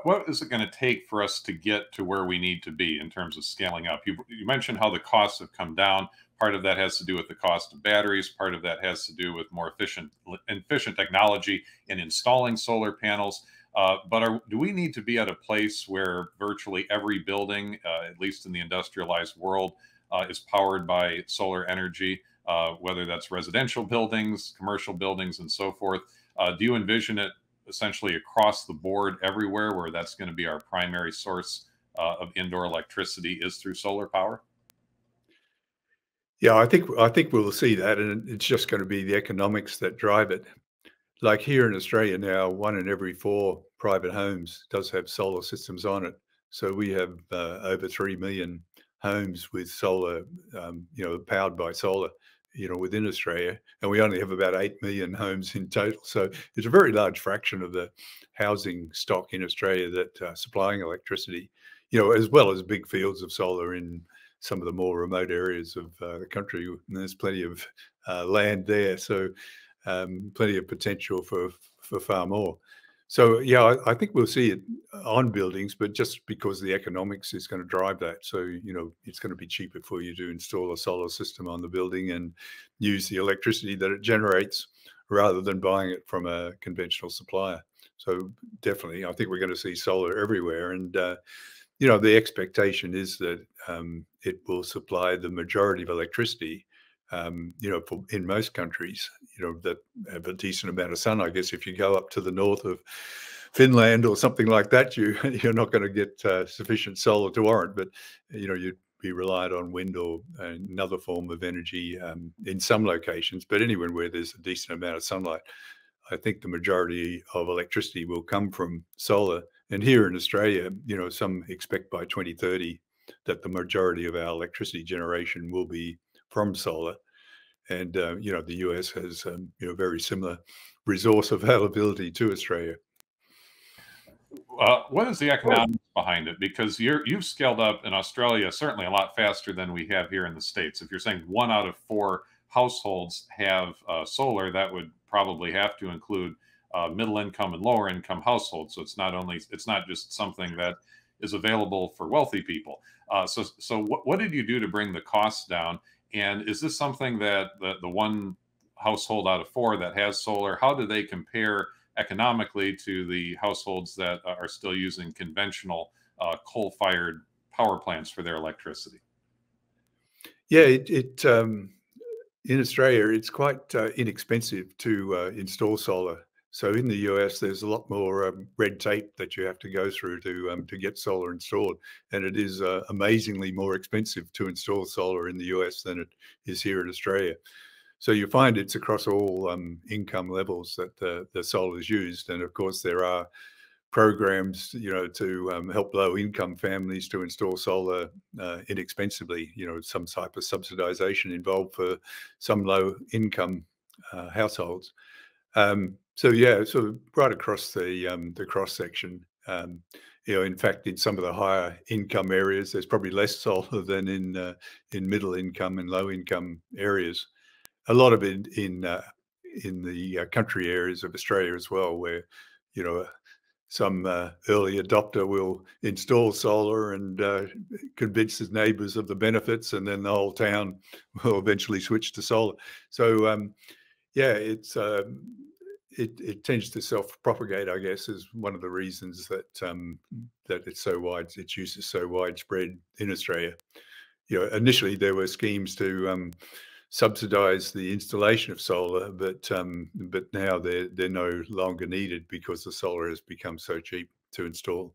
what is it going to take for us to get to where we need to be in terms of scaling up? You mentioned how the costs have come down. Part of that has to do with the cost of batteries. Part of that has to do with more efficient technology in installing solar panels. But do we need to be at a place where virtually every building, at least in the industrialized world, is powered by solar energy, whether that's residential buildings, commercial buildings, and so forth? Do you envision it essentially across the board everywhere where that's going to be our primary source of indoor electricity is through solar power? Yeah, I think we'll see that, and it's just going to be the economics that drive it. Like here in Australia now, 1 in every 4 private homes does have solar systems on it. So we have over 3 million homes with solar, powered by solar, within Australia, and we only have about 8 million homes in total. So it's a very large fraction of the housing stock in Australia that supplying electricity, as well as big fields of solar in some of the more remote areas of the country. And there's plenty of land there, so plenty of potential for far more. So yeah, I think we'll see it on buildings, but just because the economics is going to drive that. So, it's going to be cheaper for you to install a solar system on the building and use the electricity that it generates rather than buying it from a conventional supplier. So definitely, I think we're going to see solar everywhere. And, the expectation is that it will supply the majority of electricity, in most countries, that have a decent amount of sun. I guess if you go up to the north of Finland or something like that, you're not going to get sufficient solar to warrant, but you'd be reliant on wind or another form of energy in some locations. But anywhere where there's a decent amount of sunlight, I think the majority of electricity will come from solar. And here in Australia, some expect by 2030 that the majority of our electricity generation will be from solar. And, the US has, very similar resource availability to Australia. What is the economics behind it? Because you've scaled up in Australia certainly a lot faster than we have here in the States. If you're saying 1 out of 4 households have solar, that would probably have to include middle income and lower income households. So it's not just something that is available for wealthy people. So what did you do to bring the costs down? And is this something that the 1 household out of 4 that has solar, how do they compare economically to the households that are still using conventional coal-fired power plants for their electricity? Yeah, in Australia, it's quite inexpensive to install solar. So in the US, there's a lot more red tape that you have to go through to get solar installed, and it is amazingly more expensive to install solar in the US than it is here in Australia. So you find it's across all income levels that the solar is used, and of course there are programs, to help low-income families to install solar inexpensively. Some type of subsidization involved for some low-income households. So yeah, so right across the cross section. In fact, in some of the higher income areas, there's probably less solar than in middle income and low income areas. A lot of it in the country areas of Australia as well, where some early adopter will install solar and convince his neighbours of the benefits, and then the whole town will eventually switch to solar. So yeah, it tends to self-propagate, I guess, is one of the reasons that that its use is so widespread in Australia. Initially there were schemes to subsidize the installation of solar, but now they're no longer needed because the solar has become so cheap to install.